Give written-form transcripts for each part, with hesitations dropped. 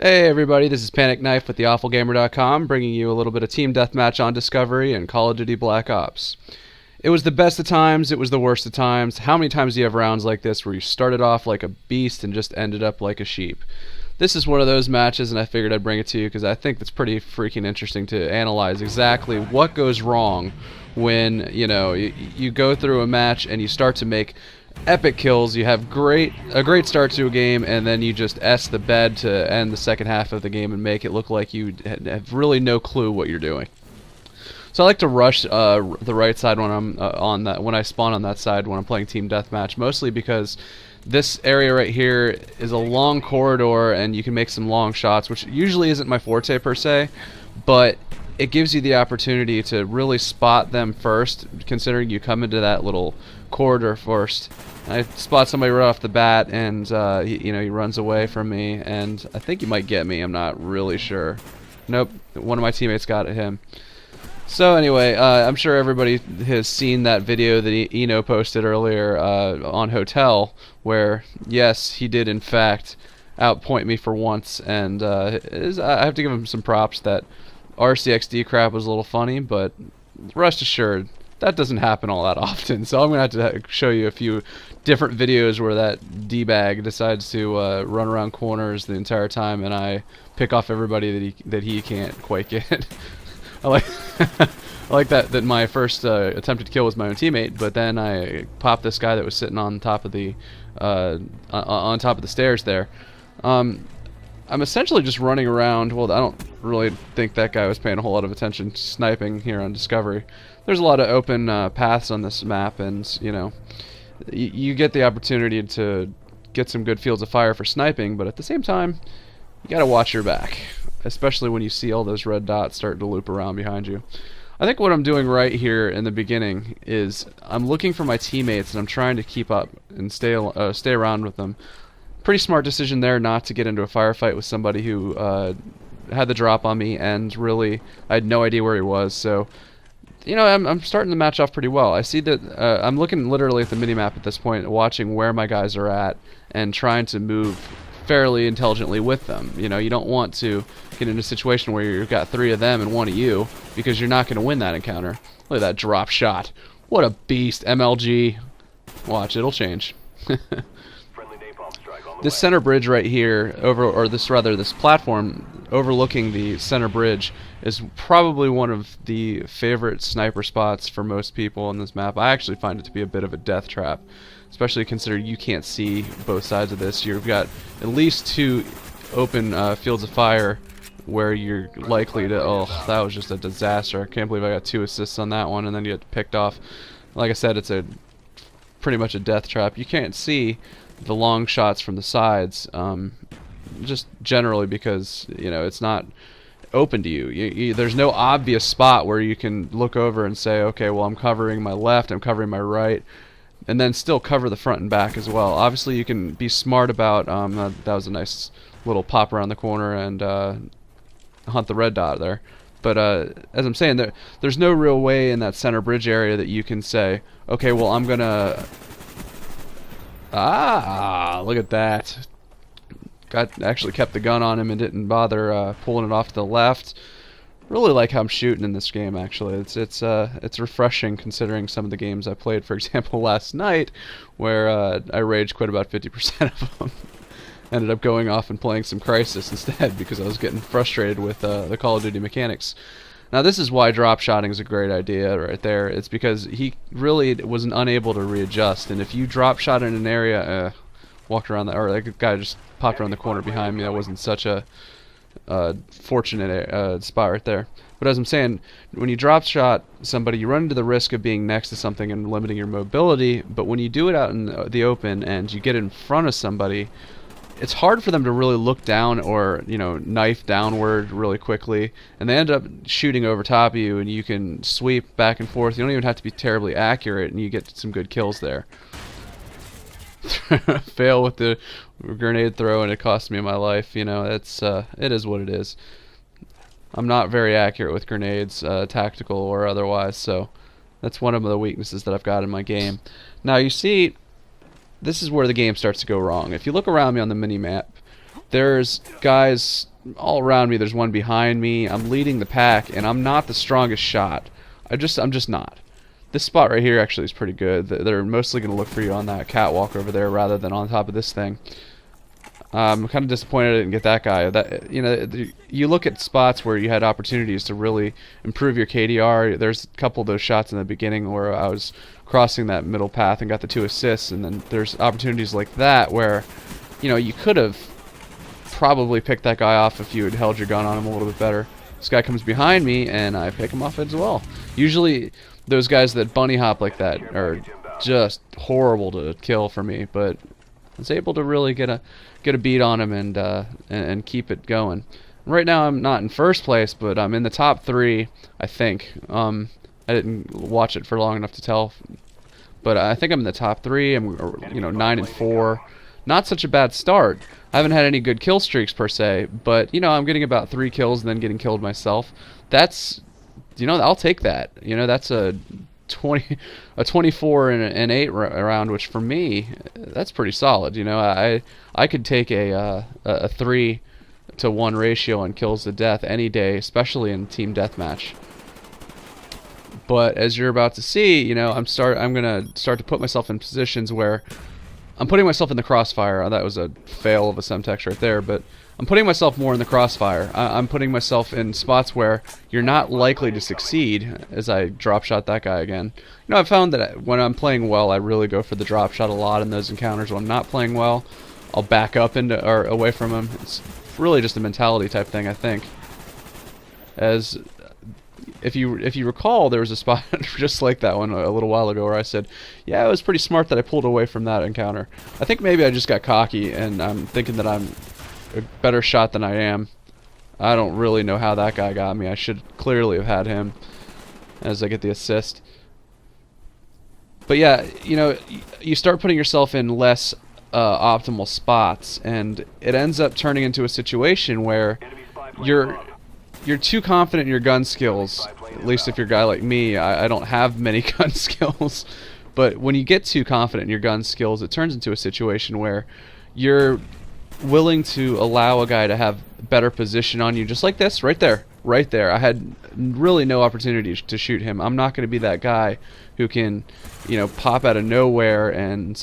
Hey everybody, this is Panic Knife with theawfulgamer.com, bringing you a little bit of team deathmatch on Discovery and Call of Duty Black Ops. It was the best of times, it was the worst of times. How many times do you have rounds like this where you started off like a beast and just ended up like a sheep? This is one of those matches, and I figured I'd bring it to you because I think it's pretty freaking interesting to analyze exactly what goes wrong when, you go through a match and you start to make epic kills. You have a great start to a game, and then you just S the bed to end the second half of the game and make it look like you have really no clue what you're doing. So I like to rush the right side when I'm when I spawn on that side when I'm playing team deathmatch, mostly because this area right here is a long corridor and you can make some long shots, which usually isn't my forte per se, but it gives you the opportunity to really spot them first, considering you come into that little corridor first. I spot somebody right off the bat, and he runs away from me, and I think he might get me. I'm not really sure. Nope, one of my teammates got at him. So anyway, I'm sure everybody has seen that video that Eno posted earlier on Hotel, where yes, he did in fact outpoint me for once, and I have to give him some props that RCXD crap was a little funny, but rest assured, that doesn't happen all that often. So I'm going to have to show you a few different videos where that D-bag decides to run around corners the entire time, and I pick off everybody that he can't quite get. I like I like that my first attempted kill was my own teammate, but then I popped this guy that was sitting on top of the stairs there. I'm essentially just running around. Well, I don't really think that guy was paying a whole lot of attention sniping here on Discovery. There's a lot of open paths on this map, and you get the opportunity to get some good fields of fire for sniping, but at the same time, you gotta watch your back, especially when you see all those red dots starting to loop around behind you. I think what I'm doing right here in the beginning is I'm looking for my teammates and I'm trying to keep up and stay around with them. Pretty smart decision there not to get into a firefight with somebody who had the drop on me, and really I had no idea where he was. So I'm starting the match off pretty well. I see that I'm looking literally at the minimap at this point, watching where my guys are at and trying to move fairly intelligently with them. You don't want to get in a situation where you've got 3 of them and 1 of you, because you're not going to win that encounter. Look at that drop shot. What a beast. MLG. Watch, it'll change. This center bridge right here, this platform overlooking the center bridge, is probably one of the favorite sniper spots for most people on this map. I actually find it to be a bit of a death trap, especially considering you can't see both sides of this. You've got at least 2 open fields of fire where you're likely to... Oh, that was just a disaster. I can't believe I got 2 assists on that one, and then you get picked off. Like I said, it's pretty much a death trap. You can't see the long shots from the sides, just generally because it's not open to you. There's no obvious spot where you can look over and say, okay, well, I'm covering my left, I'm covering my right, and then still cover the front and back as well. Obviously, you can be smart about that was a nice little pop around the corner and hunt the red dot there. But as I'm saying, there's no real way in that center bridge area that you can say, okay, well, I'm gonna... Ah, look at that. Actually kept the gun on him and didn't bother pulling it off to the left. Really like how I'm shooting in this game, actually. It's refreshing considering some of the games I played, for example, last night, where I rage quit about 50% of them. Ended up going off and playing some Crisis instead because I was getting frustrated with the Call of Duty mechanics. Now this is why drop shotting is a great idea right there. It's because he really was unable to readjust, and if you drop shot in an area, walked around that guy just popped around the corner behind me. That wasn't such a fortunate spot right there. But as I'm saying, when you drop shot somebody, you run into the risk of being next to something and limiting your mobility, but when you do it out in the open and you get in front of somebody, it's hard for them to really look down or knife downward really quickly, and they end up shooting over top of you, and you can sweep back and forth. You don't even have to be terribly accurate, and you get some good kills there. Fail with the grenade throw, and it cost me my life. It is what it is. I'm not very accurate with grenades, tactical or otherwise, so that's one of the weaknesses that I've got in my game. Now you see, this is where the game starts to go wrong. If you look around me on the mini-map, there's guys all around me. There's one behind me. I'm leading the pack, and I'm not the strongest shot. I'm just not. This spot right here actually is pretty good. They're mostly going to look for you on that catwalk over there rather than on top of this thing. I'm kind of disappointed I didn't get that guy. You look at spots where you had opportunities to really improve your KDR. There's a couple of those shots in the beginning where I was crossing that middle path and got the 2 assists, and then there's opportunities like that where, you could have probably picked that guy off if you had held your gun on him a little bit better. This guy comes behind me, and I pick him off as well. Usually, those guys that bunny hop like that are just horrible to kill for me, but I was able to really get a beat on him and keep it going. Right now, I'm not in first place, but I'm in the top 3, I think. I didn't watch it for long enough to tell, but I think I'm in the top 3. I'm 9-4. Not such a bad start. I haven't had any good kill streaks per se, but I'm getting about 3 kills and then getting killed myself. That's I'll take that. That's a 24 and 8 round, which for me, that's pretty solid. I could take a 3-to-1 ratio on kills to death any day, especially in team deathmatch. But as you're about to see, I'm gonna start to put myself in positions where I'm putting myself in the crossfire. That was a fail of a Semtex right there, but I'm putting myself more in the crossfire. I'm putting myself in spots where you're not likely to succeed, as I drop shot that guy again. I've found that when I'm playing well, I really go for the drop shot a lot in those encounters. When I'm not playing well, I'll back up or away from him. It's really just a mentality type thing, I think. As if you recall, there was a spot just like that one a little while ago where I said, yeah, it was pretty smart that I pulled away from that encounter. I think maybe I just got cocky and I'm thinking that I'm a better shot than I am. I don't really know how that guy got me. I should clearly have had him as I get the assist. But yeah, you start putting yourself in less optimal spots, and it ends up turning into a situation where you're too confident in your gun skills. At least if you're a guy like me, I don't have many gun skills. But when you get too confident in your gun skills, it turns into a situation where you're willing to allow a guy to have better position on you, just like this, right there. I had really no opportunity to shoot him. I'm not going to be that guy who can, pop out of nowhere and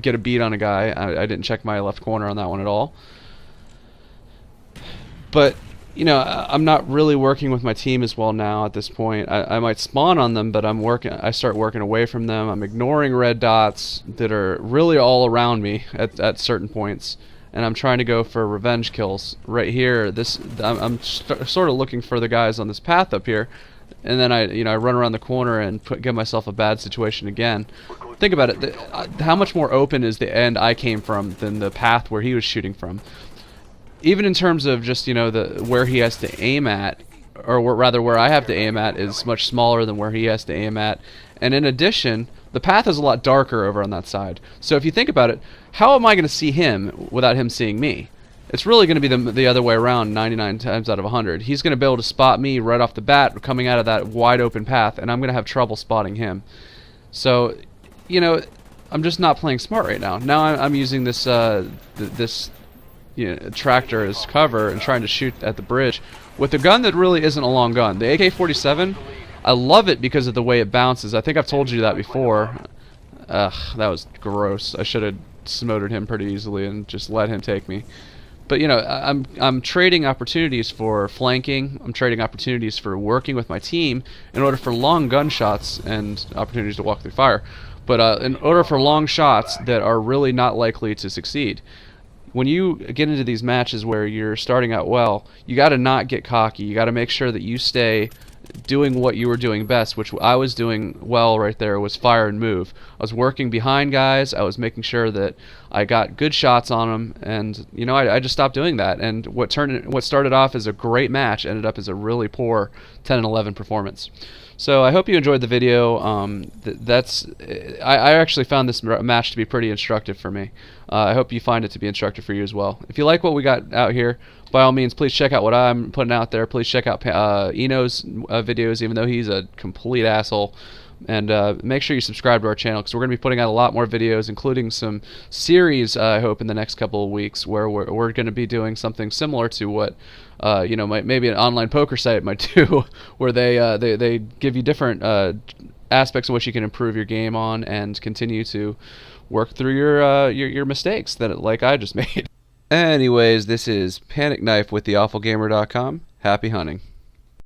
get a beat on a guy. I didn't check my left corner on that one at all. But I'm not really working with my team as well now at this point. I might spawn on them, but I start working away from them. I'm ignoring red dots that are really all around me at certain points, and I'm trying to go for revenge kills. Right here, I'm sort of looking for the guys on this path up here, and then I run around the corner and get myself a bad situation again. Think about it. How much more open is the end I came from than the path where he was shooting from? Even in terms of just where he has to aim at, or rather where I have to aim at is much smaller than where he has to aim at. And in addition, the path is a lot darker over on that side. So if you think about it, how am I going to see him without him seeing me? It's really going to be the other way around 99 times out of 100. He's going to be able to spot me right off the bat coming out of that wide open path, and I'm going to have trouble spotting him. So, I'm just not playing smart right now. Now I'm using this tractor as cover and trying to shoot at the bridge with a gun that really isn't a long gun. The AK-47, I love it because of the way it bounces. I think I've told you that before. Ugh, that was gross. I should have smothered him pretty easily and just let him take me. But I'm trading opportunities for flanking. I'm trading opportunities for working with my team in order for long gunshots and opportunities to walk through fire. But in order for long shots that are really not likely to succeed. When you get into these matches where you're starting out well, you got to not get cocky. You got to make sure that you stay doing what you were doing best, which I was doing well right there, was fire and move. I was working behind guys. I was making sure that I got good shots on them, and I just stopped doing that. And what started off as a great match ended up as a really poor 10 and 11 performance. So I hope you enjoyed the video. I actually found this match to be pretty instructive for me. I hope you find it to be instructive for you as well. If you like what we got out here, by all means, please check out what I'm putting out there. Please check out Eno's videos, even though he's a complete asshole. And make sure you subscribe to our channel, because we're going to be putting out a lot more videos, including some series, I hope, in the next couple of weeks, where we're going to be doing something similar to what maybe an online poker site might do, where they give you different aspects of which you can improve your game on and continue to work through your mistakes that like I just made. Anyways, this is Panic Knife with theawfulgamer.com. Happy hunting.